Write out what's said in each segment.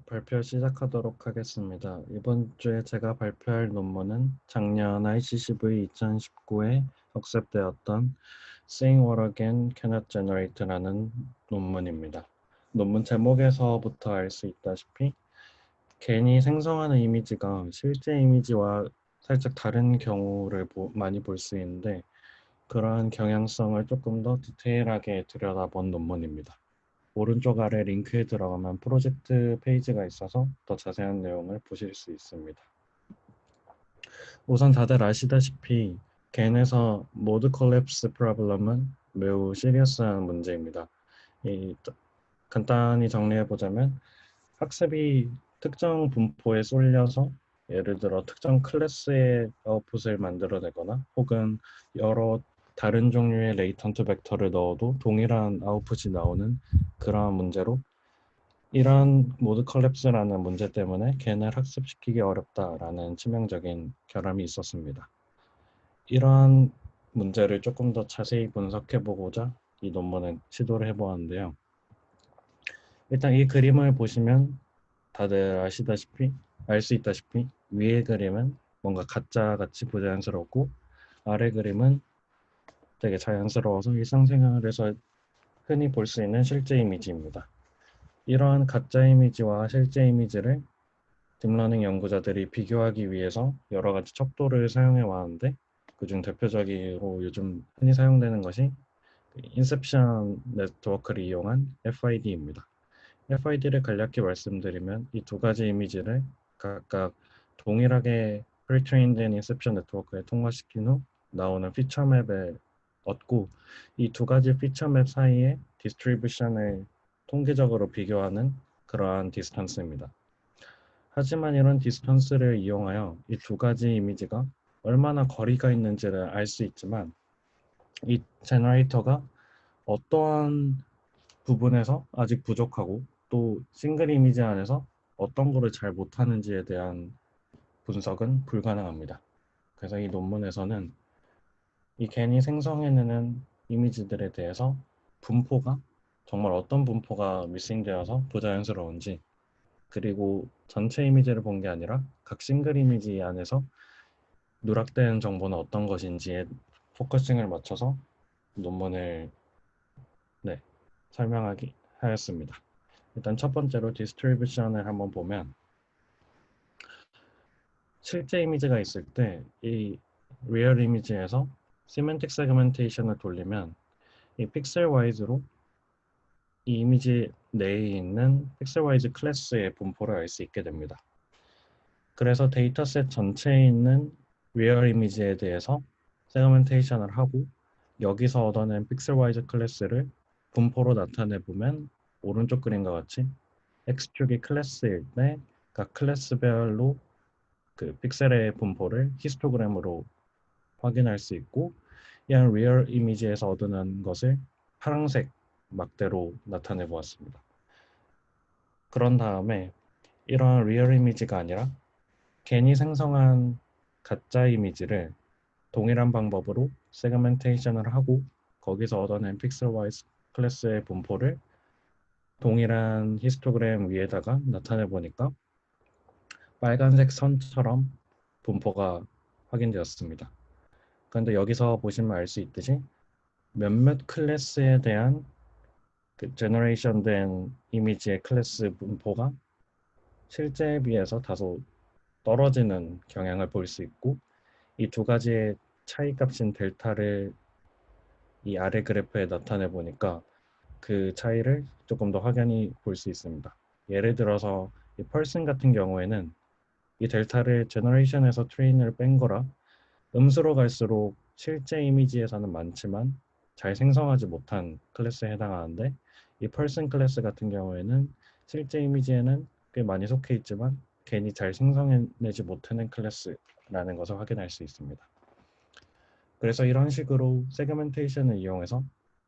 발표 시작하도록 하겠습니다. 이번 주에 제가 발표할 논문은 작년 ICCV 2019에 학습되었던 Saying What Again Cannot Generate라는 논문입니다. 논문 제목에서부터 알 수 있다시피 괜히 생성하는 이미지가 실제 이미지와 살짝 다른 경우를 많이 볼 수 있는데 그러한 경향성을 조금 더 디테일하게 들여다본 논문입니다. 오른쪽 아래 링크에 들어가면 프로젝트 페이지가 있어서 더 자세한 내용을 보실 수 있습니다. 우선 다들 아시다시피 겐에서 모드 콜랩스 프로블럼은 매우 시리어스한 문제입니다. 간단히 정리해보자면 학습이 특정 분포에 쏠려서 예를 들어 특정 클래스의 아웃풋을 만들어내거나 혹은 여러 다른 종류의 레이턴트 벡터를 넣어도 동일한 아웃풋이 나오는 그러한 문제로 이러한 모드 컬랩스라는 문제 때문에 겐을 학습시키기 어렵다라는 치명적인 결함이 있었습니다. 이러한 문제를 조금 더 자세히 분석해보고자 이 논문을 시도를 해보았는데요. 일단 이 그림을 보시면 다들 알 수 있다시피 위의 그림은 뭔가 가짜같이 부자연스럽고 아래 그림은 되게 자연스러워서 일상생활에서 흔히 볼 수 있는 실제 이미지입니다. 이러한 가짜 이미지와 실제 이미지를 딥러닝 연구자들이 비교하기 위해서 여러 가지 척도를 사용해 왔는데 그중 대표적으로 요즘 흔히 사용되는 것이 인셉션 네트워크를 이용한 FID입니다. FID를 간략히 말씀드리면 이 두 가지 이미지를 각각 동일하게 프리트레인된 인셉션 네트워크에 통과시킨 후 나오는 피처맵을 얻고 이 두 가지 피처맵 사이의 디스트리뷰션을 통계적으로 비교하는 그러한 디스턴스입니다. 하지만 이런 디스턴스를 이용하여 이 두 가지 이미지가 얼마나 거리가 있는지를 알 수 있지만 이 제너레이터가 어떠한 부분에서 아직 부족하고 또 싱글 이미지 안에서 어떤 거를 잘 못하는지에 대한 분석은 불가능합니다. 그래서 이 논문에서는 이 겐이 생성해내는 이미지들에 대해서 분포가 정말 어떤 분포가 미싱되어서 부자연스러운지 그리고 전체 이미지를 본 게 아니라 각 싱글 이미지 안에서 누락된 정보는 어떤 것인지에 포커싱을 맞춰서 논문을 설명하기 하였습니다. 일단 첫 번째로 디스트리뷰션을 한번 보면 실제 이미지가 있을 때 이 리얼 이미지에서 시멘틱 세그멘테이션을 돌리면 이 픽셀 와이즈로 이 이미지 내에 있는 픽셀 와이즈 클래스의 분포를 알 수 있게 됩니다. 그래서 데이터셋 전체에 있는 리얼 이미지에 대해서 세그멘테이션을 하고 여기서 얻어낸 픽셀 와이즈 클래스를 분포로 나타내 보면 오른쪽 그림과 같이 X축이 클래스일 때 각 클래스별로 그 픽셀의 분포를 히스토그램으로 확인할 수 있고 이한 리얼 이미지에서 얻어낸 것을 파란색 막대로 나타내 보았습니다. 그런 다음에 이러한 리얼 이미지가 아니라 괜히 생성한 가짜 이미지를 동일한 방법으로 세그멘테이션을 하고 거기서 얻어낸 픽셀 와이즈 클래스의 분포를 동일한 히스토그램 위에다가 나타내 보니까 빨간색 선처럼 분포가 확인되었습니다. 그런데 여기서 보시면 알 수 있듯이 몇몇 클래스에 대한 그 제너레이션된 이미지의 클래스 분포가 실제에 비해서 다소 떨어지는 경향을 볼 수 있고 이 두 가지의 차이 값인 델타를 이 아래 그래프에 나타내 보니까 그 차이를 조금 더 확연히 볼 수 있습니다. 예를 들어서 이 펄슨 같은 경우에는 이 델타를 제너레이션에서 트레인을 뺀 거라 음수로 갈수록 실제 이미지에서는 많지만 잘 생성하지 못한 클래스에 해당하는데 이 펄슨 클래스 같은 경우에는 실제 이미지에는 꽤 많이 속해 있지만 괜히 잘 생성해내지 못하는 클래스라는 것을 확인할 수 있습니다. 그래서 이런 식으로 세그멘테이션을 이용해서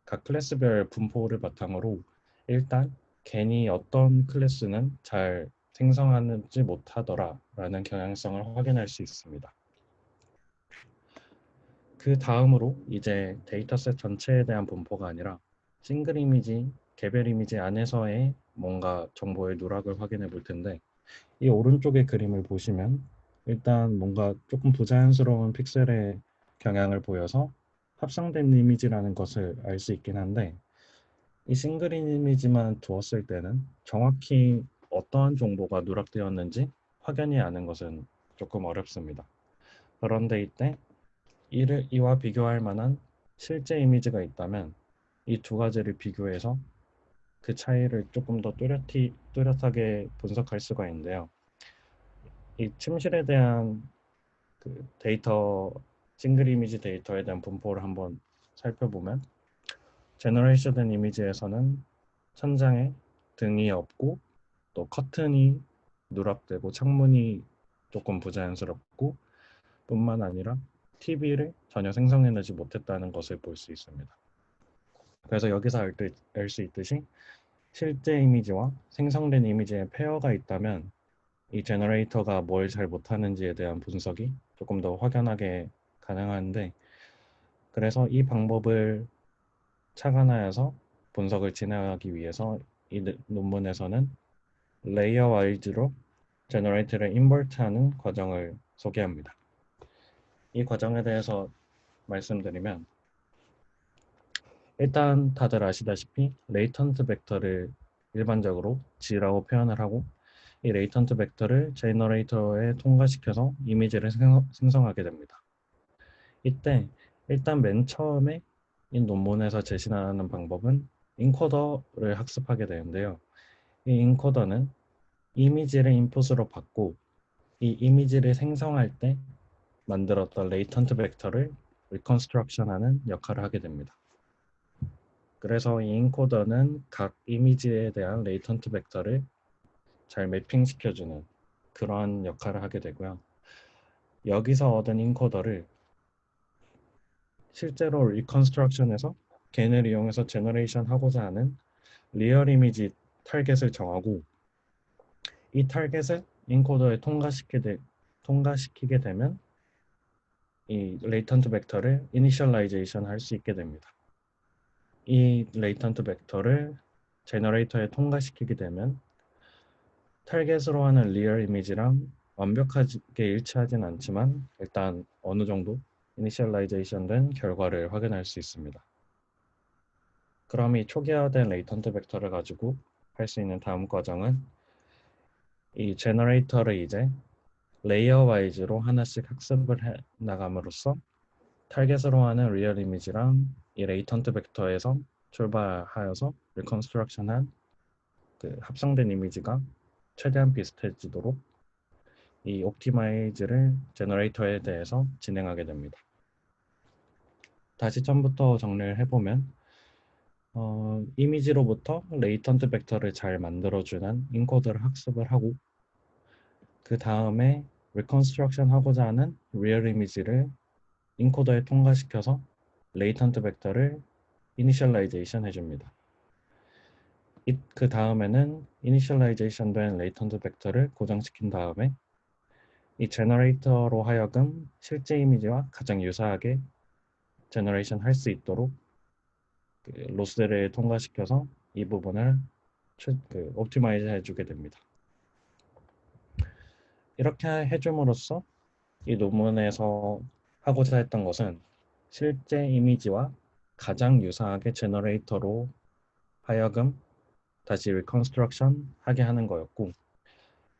각 클래스별 분포를 바탕으로 일단 괜히 어떤 클래스는 잘 생성하지 못하더라라는 경향성을 확인할 수 있습니다. 그 다음으로 이제 데이터셋 전체에 대한 분포가 아니라 싱글 이미지, 개별 이미지 안에서의 뭔가 정보의 누락을 확인해 볼 텐데, 이 오른쪽의 그림을 보시면 일단 뭔가 조금 부자연스러운 픽셀의 경향을 보여서 합성된 이미지라는 것을 알 수 있긴 한데, 이 싱글 이미지만 두었을 때는 정확히 어떠한 정보가 누락되었는지 확연히 아는 것은 조금 어렵습니다. 그런데 이때 이와 비교할 만한 실제 이미지가 있다면 이 두 가지를 비교해서 그 차이를 조금 더 뚜렷하게 분석할 수가 있는데요. 이 침실에 대한 그 데이터, 싱글 이미지 데이터에 대한 분포를 한번 살펴보면, 제너레이션된 이미지에서는 천장에 등이 없고 또 커튼이 누락되고 창문이 조금 부자연스럽고, 뿐만 아니라 TV를 전혀 생성해내지 못했다는 것을 볼 수 있습니다. 그래서 여기서 알 수 있듯이 실제 이미지와 생성된 이미지의 페어가 있다면 이 제너레이터가 뭘 잘 못하는지에 대한 분석이 조금 더 확연하게 가능한데, 그래서 이 방법을 착안하여서 분석을 진행하기 위해서 이 논문에서는 레이어 와이즈로 제너레이터를 인버트하는 과정을 소개합니다. 이 과정에 대해서 말씀드리면, 일단 다들 아시다시피 레이턴트 벡터를 일반적으로 G라고 표현을 하고, 이 레이턴트 벡터를 제너레이터에 통과시켜서 이미지를 생성하게 됩니다. 이때 일단 맨 처음에 이 논문에서 제시하는 방법은 인코더를 학습하게 되는데요. 이 인코더는 이미지를 인풋으로 받고 이 이미지를 생성할 때 만들었던 레이턴트 벡터를 리컨스트럭션하는 역할을 하게 됩니다. 그래서 이 인코더는 각 이미지에 대한 레이턴트 벡터를 잘 매핑시켜주는 그러한 역할을 하게 되고요. 여기서 얻은 인코더를 실제로 리컨스트럭션에서 걔네를 이용해서 제너레이션 하고자 하는 리얼 이미지 타겟을 정하고, 이 타겟을 인코더에 통과시키게 되면 이 레이턴트 벡터를 이니셜라이제이션 할 수 있게 됩니다. 이 레이턴트 벡터를 제너레이터에 통과시키게 되면 타겟으로 하는 리얼 이미지랑 완벽하게 일치하진 않지만 일단 어느 정도 이니셜라이제이션 된 결과를 확인할 수 있습니다. 그럼 이 초기화된 레이턴트 벡터를 가지고 할 수 있는 다음 과정은 이 제너레이터를 이제 레이어 와이즈로 하나씩 학습을 해 나감으로써 타겟으로 하는 리얼 이미지랑 이 레이턴트 벡터에서 출발하여서 리컨스트럭션한 그 합성된 이미지가 최대한 비슷해지도록 이 옵티마이즈를 제너레이터에 대해서 진행하게 됩니다. 다시 처음부터 정리를 해보면, 이미지로부터 레이턴트 벡터를 잘 만들어주는 인코더를 학습을 하고, 그 다음에 리컨스트럭션 하고자 하는 리얼 이미지를 인코더에 통과시켜서 레이턴트 벡터를 이니셜라이제이션 해줍니다. 그 다음에는 이니셜라이제이션 된 레이턴트 벡터를 고정시킨 다음에 이 제너레이터로 하여금 실제 이미지와 가장 유사하게 제너레이션 할 수 있도록 그 로스를 통과시켜서 이 부분을 옵티마이즈 해주게 됩니다. 이렇게 해줌으로써 이 논문에서 하고자 했던 것은 실제 이미지와 가장 유사하게 제너레이터로 하여금 다시 리컨스트럭션 하게 하는 거였고,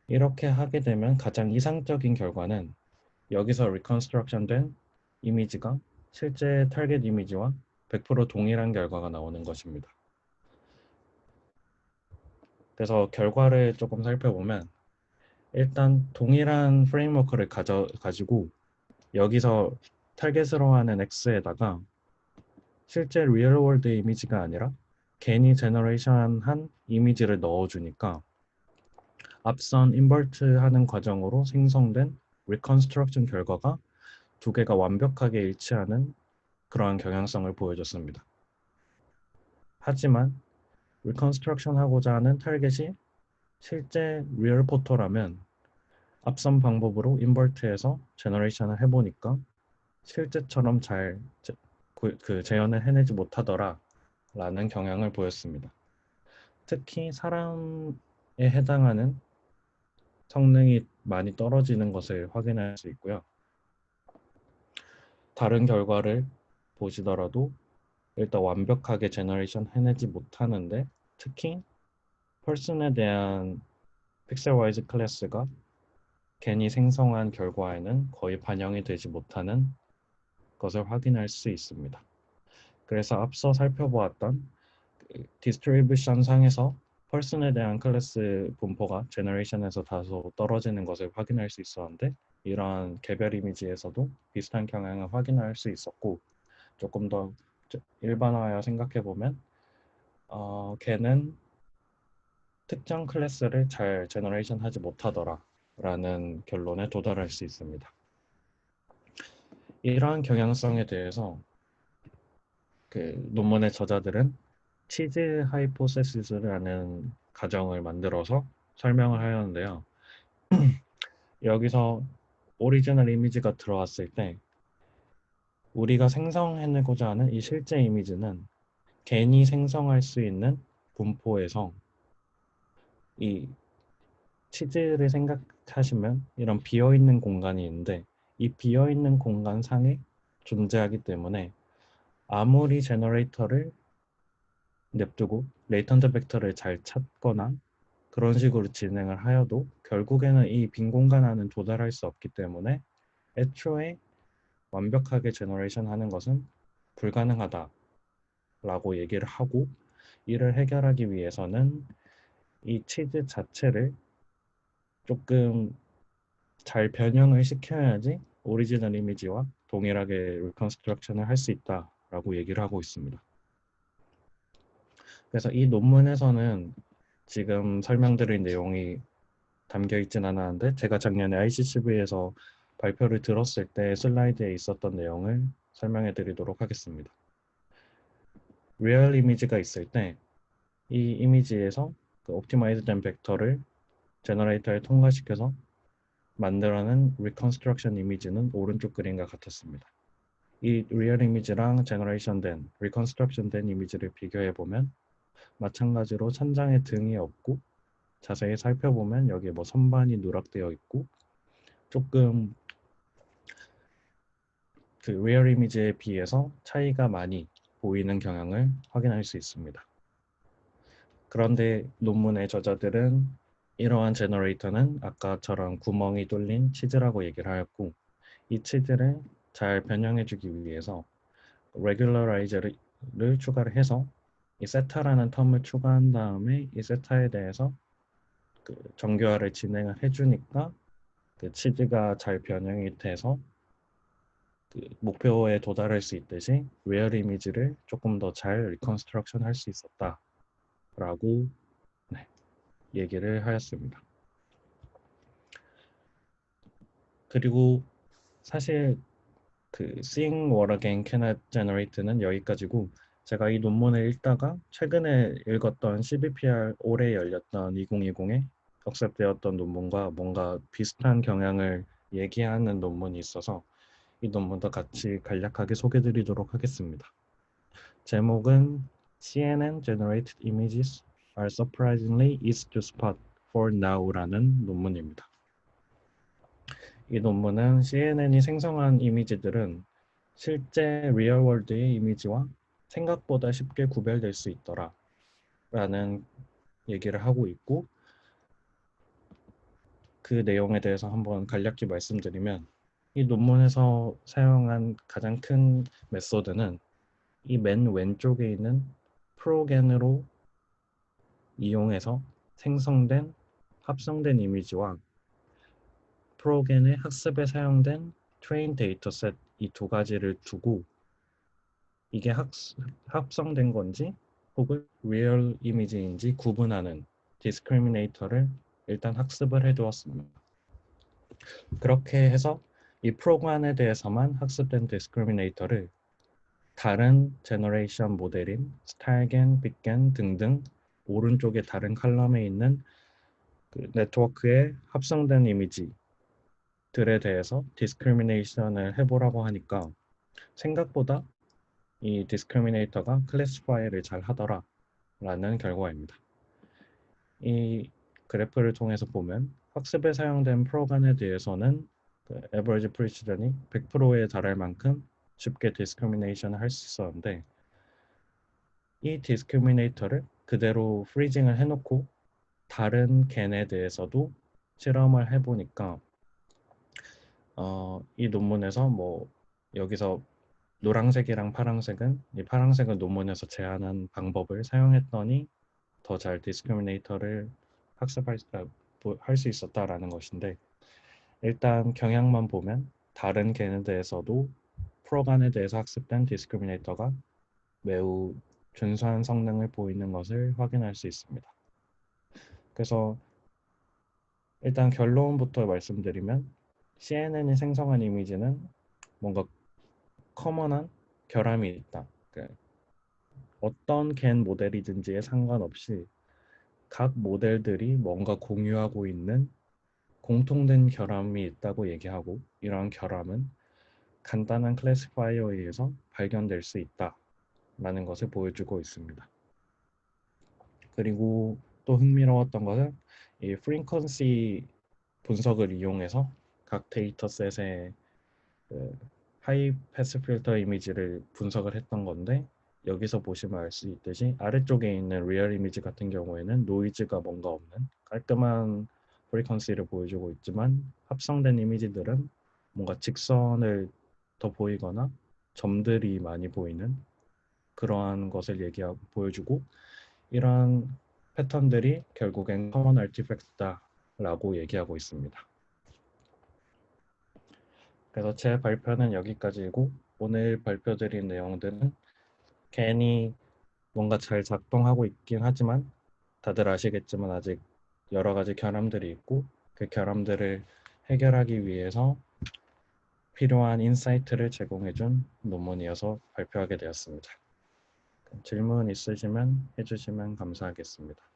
이렇게 하게 되면 가장 이상적인 결과는 여기서 리컨스트럭션 된 이미지가 실제 타겟 이미지와 100% 동일한 결과가 나오는 것입니다. 그래서 결과를 조금 살펴보면, 일단 동일한 프레임워크를 가지고 여기서 타겟으로 하는 X에다가 실제 리얼월드 이미지가 아니라 괜히 제너레이션한 이미지를 넣어주니까 앞선 인버트 하는 과정으로 생성된 리컨스트럭션 결과가 두 개가 완벽하게 일치하는 그러한 경향성을 보여줬습니다. 하지만 리컨스트럭션 하고자 하는 타겟이 실제 리얼 포토라면 앞선 방법으로 인버트해서 제너레이션을 해보니까 실제처럼 잘 재현을 해내지 못하더라 라는 경향을 보였습니다. 특히 사람에 해당하는 성능이 많이 떨어지는 것을 확인할 수 있고요. 다른 결과를 보시더라도 일단 완벽하게 제너레이션 해내지 못하는데, 특히 펄슨에 대한 픽셀와이즈 클래스가 괜히 생성한 결과에는 거의 반영이 되지 못하는 것을 확인할 수 있습니다. 그래서 앞서 살펴보았던 디스트리뷰션 상에서 펄슨에 대한 클래스 분포가 제너레이션에서 다소 떨어지는 것을 확인할 수 있었는데, 이러한 개별 이미지에서도 비슷한 경향을 확인할 수 있었고, 조금 더 일반화하여 생각해 보면 걔는 특정 클래스를 잘 제너레이션 하지 못하더라 라는 결론에 도달할 수 있습니다. 이러한 경향성에 대해서 그 논문의 저자들은 치즈 하이포세시스라는 가정을 만들어서 설명을 하였는데요. 여기서 오리지널 이미지가 들어왔을 때 우리가 생성해내고자 하는 이 실제 이미지는 괜히 생성할 수 있는 분포에서, 이 치즈를 생각하시면 이런 비어있는 공간이 있는데, 이 비어있는 공간 상에 존재하기 때문에 아무리 제너레이터를 냅두고 레이턴트 벡터를 잘 찾거나 그런 식으로 진행을 하여도 결국에는 이 빈 공간 안은 도달할 수 없기 때문에 애초에 완벽하게 제너레이션 하는 것은 불가능하다라고 얘기를 하고, 이를 해결하기 위해서는 이 치즈 자체를 조금 잘 변형을 시켜야지 오리지널 이미지와 동일하게 리컨스트럭션을 할 수 있다라고 얘기를 하고 있습니다. 그래서 이 논문에서는 지금 설명드린 내용이 담겨 있진 않았는데, 제가 작년에 ICCV에서 발표를 들었을 때 슬라이드에 있었던 내용을 설명해 드리도록 하겠습니다. 리얼 이미지가 있을 때 이 이미지에서 그 옵티마이즈된 벡터를 제너레이터에 통과시켜서 만들어낸 리컨스트럭션 이미지는 오른쪽 그림과 같았습니다. 이 리얼 이미지랑 제너레이션 된, 리컨스트럭션 된 이미지를 비교해 보면 마찬가지로 천장에 등이 없고, 자세히 살펴보면 여기에 뭐 선반이 누락되어 있고, 조금 그 리얼 이미지에 비해서 차이가 많이 보이는 경향을 확인할 수 있습니다. 그런데 논문의 저자들은 이러한 제너레이터는 아까처럼 구멍이 뚫린 치즈라고 얘기를 하였고, 이 치즈를 잘 변형해주기 위해서 레귤러라이저를 추가를 해서 이 세타라는 텀을 추가한 다음에 이 세타에 대해서 그 정교화를 진행을 해주니까 그 치즈가 잘 변형이 돼서 그 목표에 도달할 수 있듯이 리얼 이미지를 조금 더 잘 리컨스트럭션 할 수 있었다라고 얘기를 하였습니다. 그리고 사실 그 Seeing What Again Cannot Generate는 여기까지고, 제가 이 논문을 읽다가 최근에 읽었던 CBPR 올해 열렸던 2020에 억셉되었던 논문과 뭔가 비슷한 경향을 얘기하는 논문이 있어서 이 논문도 같이 간략하게 소개드리도록 하겠습니다. 제목은 CNN Generated Images are surprisingly easy to spot for now라는 논문입니다. 이 논문은 CNN이 생성한 이미지들은 실제 리얼월드의 이미지와 생각보다 쉽게 구별될 수 있더라 라는 얘기를 하고 있고, 그 내용에 대해서 한번 간략히 말씀드리면, 이 논문에서 사용한 가장 큰 메소드는 이 맨 왼쪽에 있는 프로겐으로 이용해서 생성된 합성된 이미지와 프로겐의 학습에 사용된 트레인 데이터셋, 이 두 가지를 두고 이게 합성된 건지 혹은 리얼 이미지인지 구분하는 디스크리미네이터를 일단 학습을 해두었습니다. 그렇게 해서 이 프로그램에 대해서만 학습된 디스크리미네이터를 다른 제너레이션 모델인 스타일겐, 빅겐 등등 오른쪽에 다른 칼럼에 있는 그 네트워크에 합성된 이미지들에 대해서 디스크리미네이션을 해보라고 하니까 생각보다 이 디스크리미네이터가 클래시파이를 잘 하더라 라는 결과입니다. 이 그래프를 통해서 보면 학습에 사용된 프로간에 대해서는 그 average precision이 100%에 달할 만큼 쉽게 discrimination을 할 수 있었는데 이 discriminator를 그대로 freezing을 해놓고 다른 겐에 대해서도 실험을 해보니까 이 논문에서 뭐 여기서 노란색이랑 파란색은 이 파란색은 논문에서 제안한 방법을 사용했더니 더 잘 디스크리미네이터를 학습할 할 수 있었다라는 것인데 일단 경향만 보면 다른 겐에 대해서도 프로간에 대해서 학습된 디스크리미네이터가 매우 준수한 성능을 보이는 것을 확인할 수 있습니다. 그래서 일단 결론부터 말씀드리면 CNN이 생성한 이미지는 뭔가 커먼한 결함이 있다. 그러니까 어떤 겐 모델이든지에 상관없이 각 모델들이 뭔가 공유하고 있는 공통된 결함이 있다고 얘기하고 이러한 결함은 간단한 클래시파이어에 의해서 발견될 수 있다라는 것을 보여주고 있습니다. 그리고 또 흥미로웠던 것은 이 프리퀀시 분석을 이용해서 각 데이터셋의 그 하이 패스 필터 이미지를 분석을 했던 건데 여기서 보시면 알 수 있듯이 아래쪽에 있는 리얼 이미지 같은 경우에는 노이즈가 뭔가 없는 깔끔한 프리퀀시를 보여주고 있지만 합성된 이미지들은 뭔가 직선을 더 보이거나 점들이 많이 보이는 그러한 것을 보여주고 이러한 패턴들이 결국엔 커먼 아티팩트다라고 얘기하고 있습니다. 그래서 제 발표는 여기까지이고 오늘 발표드린 내용들은 괜히 뭔가 잘 작동하고 있긴 하지만 다들 아시겠지만 아직 여러 가지 결함들이 있고 그 결함들을 해결하기 위해서 필요한 인사이트를 제공해준 논문이어서 발표하게 되었습니다. 질문 있으시면 해주시면 감사하겠습니다.